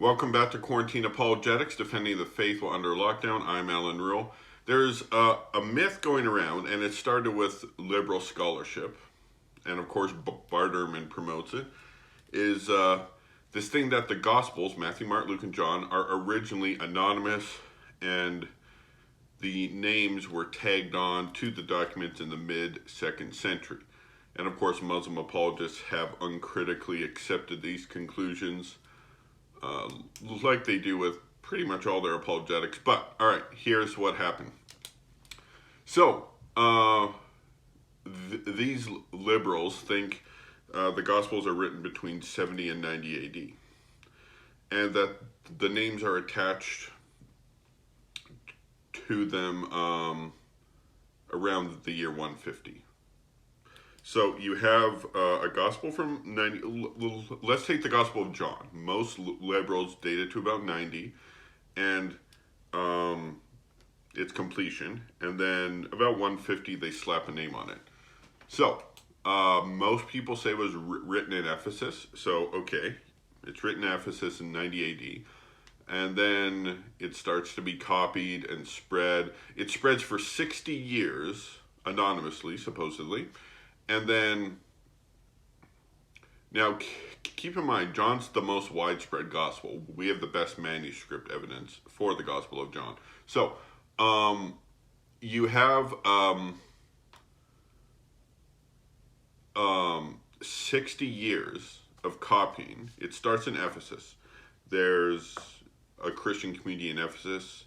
Welcome back to Quarantine Apologetics, defending the faith while under lockdown. I'm Alan Rule. There's a myth going around, and it started with liberal scholarship, and of course Barterman promotes it, is this thing that the Gospels, Matthew, Mark, Luke, and John, are originally anonymous, and the names were tagged on to the documents in the mid-2nd century. And of course, Muslim apologists have uncritically accepted these conclusions, like they do with pretty much all their apologetics. But, all right, here's what happened. So, these liberals think the Gospels are written between 70 and 90 AD, and that the names are attached to them around the year 150. So you have a gospel from 90, let's take the Gospel of John. Most liberals date it to about 90, and its completion, and then about 150 they slap a name on it. So most people say it was written in Ephesus, so okay, it's written in Ephesus in 90 AD, and then it starts to be copied and spread. It spreads for 60 years, anonymously, supposedly. And then, now keep in mind, John's the most widespread gospel. We have the best manuscript evidence for the Gospel of John. So, you have 60 years of copying. It starts in Ephesus. There's a Christian community in Ephesus.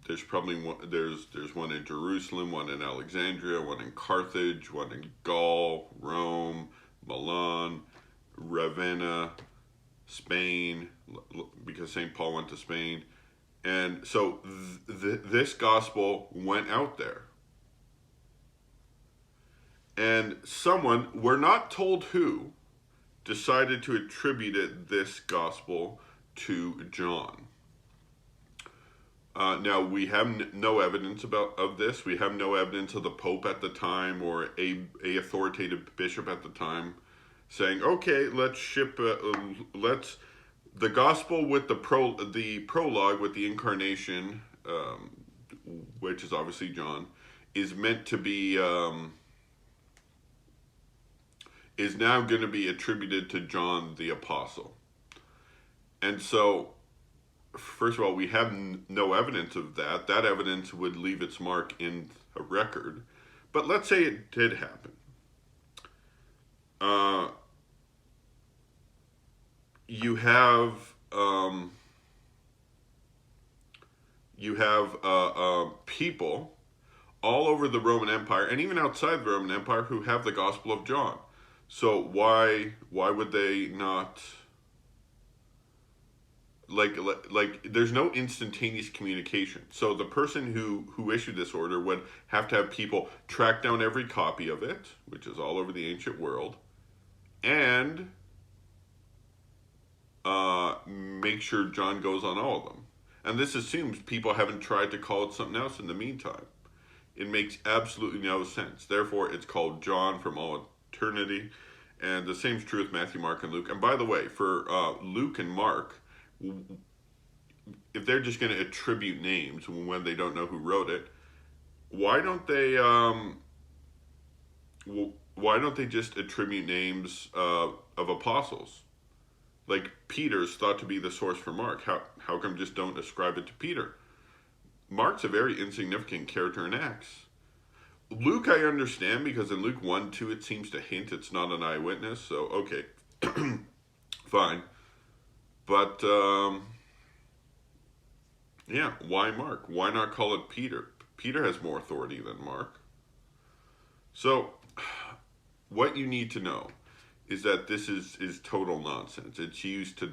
There's probably one, there's one in Jerusalem, one in Alexandria, one in Carthage, one in Gaul, Rome, Milan, Ravenna, Spain, because St. Paul went to Spain. And so this gospel went out there. And someone, we're not told who, decided to attribute this gospel to John. Now, we have no evidence of this. We have no evidence of the Pope at the time or a authoritative bishop at the time saying, okay, let's ship, the gospel with the prologue with the incarnation, which is obviously John, is meant to be, is now going to be attributed to John the Apostle. And so, first of all, we have no evidence of that. That evidence would leave its mark in a record. But let's say it did happen. You have people all over the Roman Empire, and even outside the Roman Empire, who have the Gospel of John. So why would they not... Like there's no instantaneous communication. So the person who issued this order would have to have people track down every copy of it, which is all over the ancient world, and make sure John goes on all of them. And this assumes people haven't tried to call it something else in the meantime. It makes absolutely no sense. Therefore, it's called John from all eternity. And the same is true with Matthew, Mark, and Luke. And by the way, for Luke and Mark, if they're just going to attribute names when they don't know who wrote it, why don't they just attribute names of apostles? Like Peter's thought to be the source for Mark. How come just don't ascribe it to Peter? Mark's a very insignificant character in Acts. Luke I understand, because in Luke 1-2 it seems to hint it's not an eyewitness, so okay, fine. But, yeah, why Mark? Why not call it Peter? Peter has more authority than Mark. So, what you need to know is that this is total nonsense. It's used to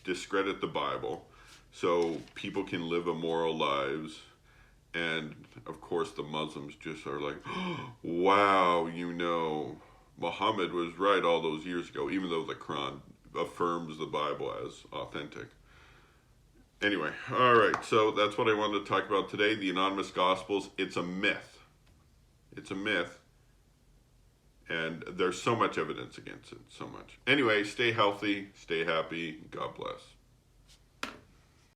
discredit the Bible so people can live immoral lives. And, of course, the Muslims just are like, oh, wow, Muhammad was right all those years ago, even though the Quran affirms the Bible as authentic. Anyway, all right, so that's what I wanted to talk about today, the anonymous Gospels. It's a myth. It's a myth. And there's so much evidence against it, so much. Anyway, stay healthy, stay happy, God bless.